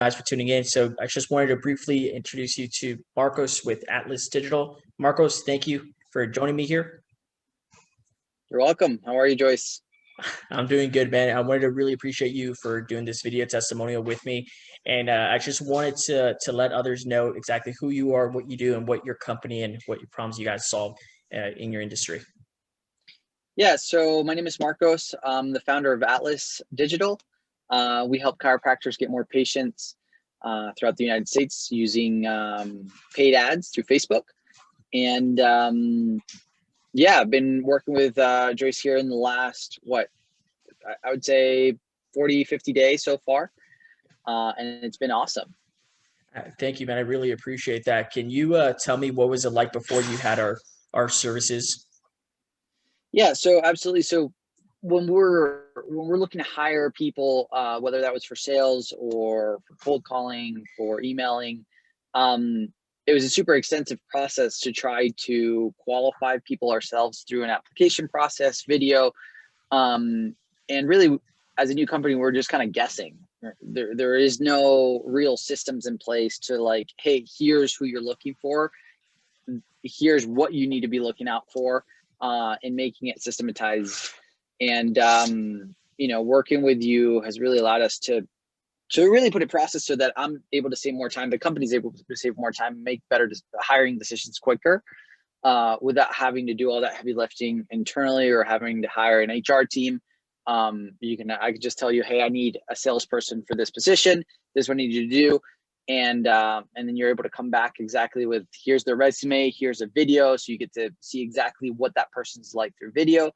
guys for tuning in. So I just wanted to briefly introduce you to Marcos with Atlas Digital. Marcos, thank you for joining me here. You're welcome. How are you, Joyce? I'm doing good, man. I wanted to really appreciate you for doing this video testimonial with me. And I just wanted to let others know exactly who you are, what you do, and what your company and what your problems you guys solve in your industry. Yeah, so my name is Marcos. I'm the founder of Atlas Digital. We help chiropractors get more patients throughout the United States using paid ads through Facebook. And yeah, I've been working with Joyce here in the last, I would say 40, 50 days so far. And it's been awesome. Thank you, man. I really appreciate that. Can you tell me what was it like before you had our services? Yeah, so absolutely. So when we're looking to hire people, whether that was for sales or for cold calling, for emailing, it was a super extensive process to try to qualify people ourselves through an application process, video, and really, as a new company, we're just kind of guessing. There is no real systems in place to like, hey, here's who you're looking for. Here's what you need to be looking out for, and making it systematized. And you know, working with you has really allowed us to really put a process so that I'm able to save more time, the company's able to save more time, make better hiring decisions quicker, without having to do all that heavy lifting internally or having to hire an HR team. I could just tell you, hey, I need a salesperson for this position. This is what I need you to do. And then you're able to come back exactly with, here's their resume, here's a video. So you get to see exactly what that person's like through video.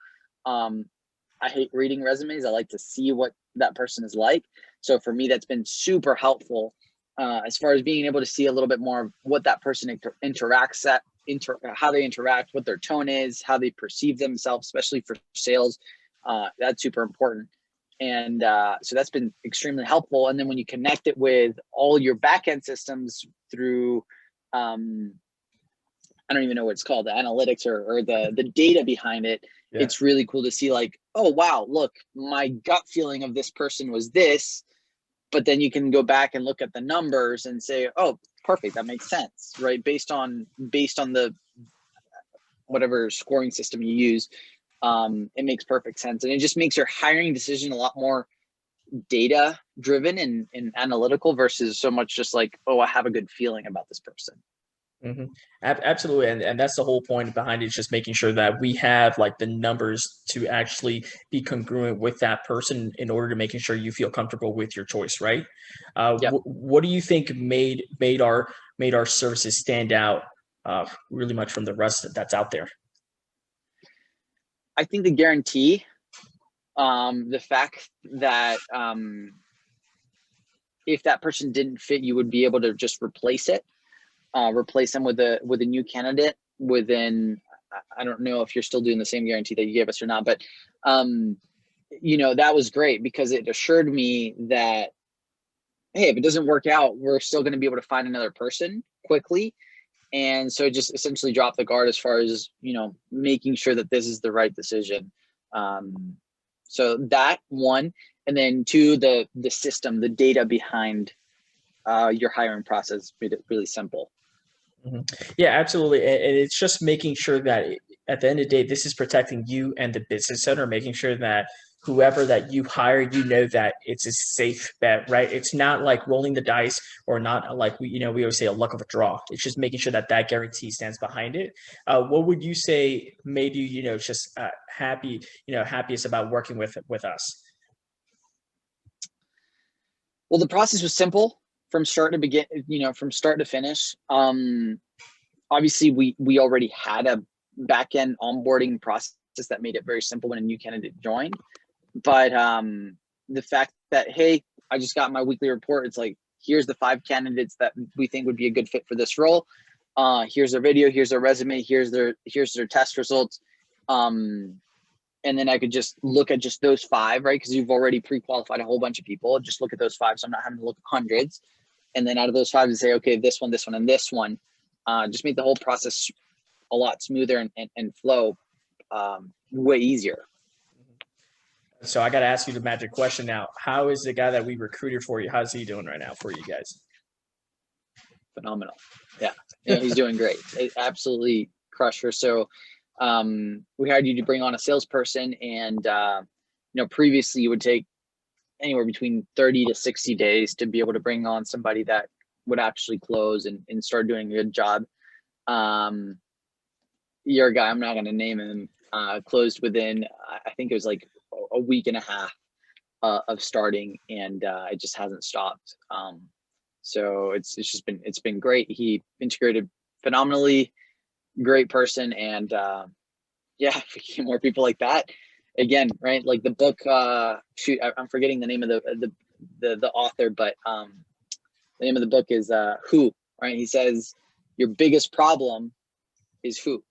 I hate reading resumes. I like to see what that person is like. So for me, that's been super helpful, as far as being able to see a little bit more of what that person interacts at, how they interact, what their tone is, how they perceive themselves, especially for sales. That's super important. And so that's been extremely helpful. And then when you connect it with all your backend systems through, I don't even know what it's called, the analytics or the data behind it, yeah. It's really cool to see like, oh, wow, look, my gut feeling of this person was this, but then you can go back and look at the numbers and say, oh, perfect, that makes sense, right? Based on the whatever scoring system you use. It makes perfect sense. And it just makes your hiring decision a lot more data driven and analytical versus so much just like, oh, I have a good feeling about this person. Mm-hmm. Absolutely. And that's the whole point behind it, is just making sure that we have like the numbers to actually be congruent with that person in order to making sure you feel comfortable with your choice, right? Yep. What do you think made our services stand out really much from the rest that's out there? I think the guarantee, the fact that if that person didn't fit, you would be able to just replace it, replace them with a new candidate within, I don't know if you're still doing the same guarantee that you gave us or not, but you know, that was great because it assured me that, hey, if it doesn't work out, we're still going to be able to find another person quickly. And so it just essentially dropped the guard as far as, you know, making sure that this is the right decision. So that one, and then two, the system, the data behind your hiring process made it really simple. Mm-hmm. Yeah, absolutely. And it's just making sure that at the end of the day, this is protecting you and the business owner, making sure that whoever that you hire, you know that it's a safe bet, right? It's not like rolling the dice, or not like we always say a luck of a draw. It's just making sure that that guarantee stands behind it. What would you say made you, just happy, happiest about working with us? Well, the process was simple from start to finish. Obviously we already had a back-end onboarding process that made it very simple when a new candidate joined. But the fact that, hey, I just got my weekly report. It's like, here's the 5 candidates that we think would be a good fit for this role. Here's their video, here's their resume, here's their test results. And then I could just look at just those 5, right? Because you've already pre-qualified a whole bunch of people. Just look at those 5, so I'm not having to look at hundreds. And then out of those 5, to say, okay, this one, and this one. Just make the whole process a lot smoother and flow way easier. So I got to ask you the magic question now. How is the guy that we recruited for you? How's he doing right now for you guys? Phenomenal. Yeah, he's doing great. Absolutely crusher. So we hired you to bring on a salesperson, and previously you would take anywhere between 30 to 60 days to be able to bring on somebody that would actually close and start doing a good job. Your guy, I'm not going to name him, closed within, I think it was like a week and a half of starting, and it just hasn't stopped. So it's been great. He integrated phenomenally, great person, and yeah, if we get more people like that, again, right? Like the book, shoot, I'm forgetting the name of the author, but the name of the book is Who, right? He says your biggest problem is who,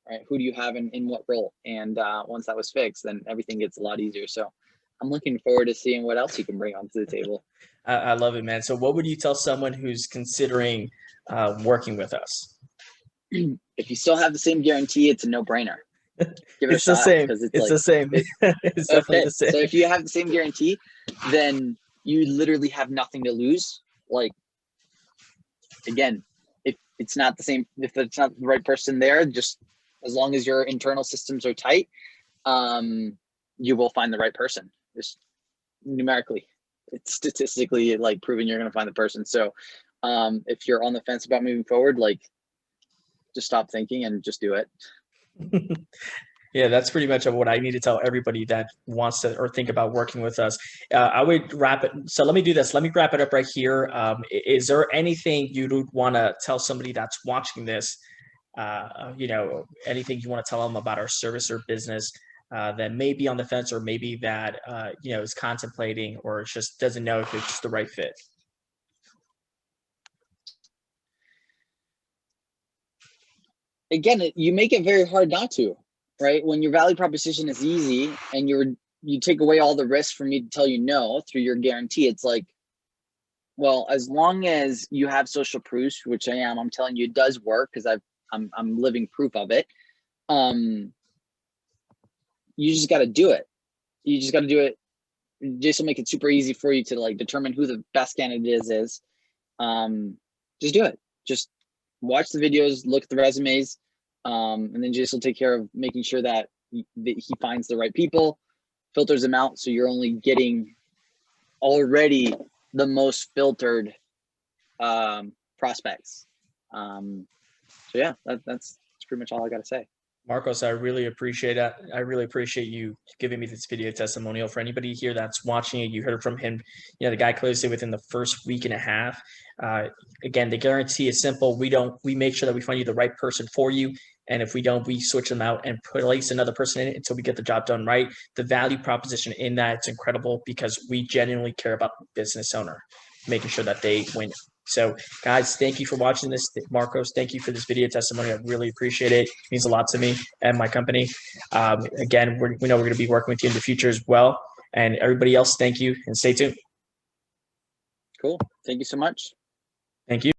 right? Who do you have in what role? And once that was fixed, then everything gets a lot easier. So I'm looking forward to seeing what else you can bring onto the table. I love it, man. So what would you tell someone who's considering working with us? If you still have the same guarantee, it's a no-brainer. Give it It's a the shot, same. because It's the same. It's definitely okay. the same. So if you have the same guarantee, then you literally have nothing to lose. Like, again, if it's not the same, if it's not the right person there, just as long as your internal systems are tight, you will find the right person. Just numerically, it's statistically like proven you're going to find the person. So if you're on the fence about moving forward, like, just stop thinking and just do it. Yeah, that's pretty much what I need to tell everybody that wants to or think about working with us. I would wrap it. So let me do this. Let me wrap it up right here. Is there anything you'd want to tell somebody that's watching this? Anything you want to tell them about our service or business that may be on the fence, or maybe that is contemplating, or just doesn't know if it's the right fit? Again, you make it very hard not to, right? When your value proposition is easy and you take away all the risk for me to tell you no through your guarantee, it's like, well, as long as you have social proof, which I'm telling you it does work, because I'm living proof of it. You just got to do it. You just got to do it. This will make it super easy for you to like determine who the best candidate is. Just do it. Just watch the videos, look at the resumes, and then Jason will take care of making sure that he finds the right people, filters them out, so you're only getting already the most filtered prospects. So yeah, that's pretty much all I got to say. Marcos, I really appreciate it. I really appreciate you giving me this video testimonial. For anybody here that's watching it, you heard from him. The guy closed it within the first week and a half. Again, the guarantee is simple. We make sure that we find you the right person for you. And if we don't, we switch them out and place another person in it until we get the job done right. The value proposition in that, it's incredible, because we genuinely care about the business owner, making sure that they win. So guys, thank you for watching this. Marcos, thank you for this video testimony. I really appreciate it. It means a lot to me and my company. Again, we know we're going to be working with you in the future as well. And everybody else, thank you, and stay tuned. Cool. Thank you so much. Thank you.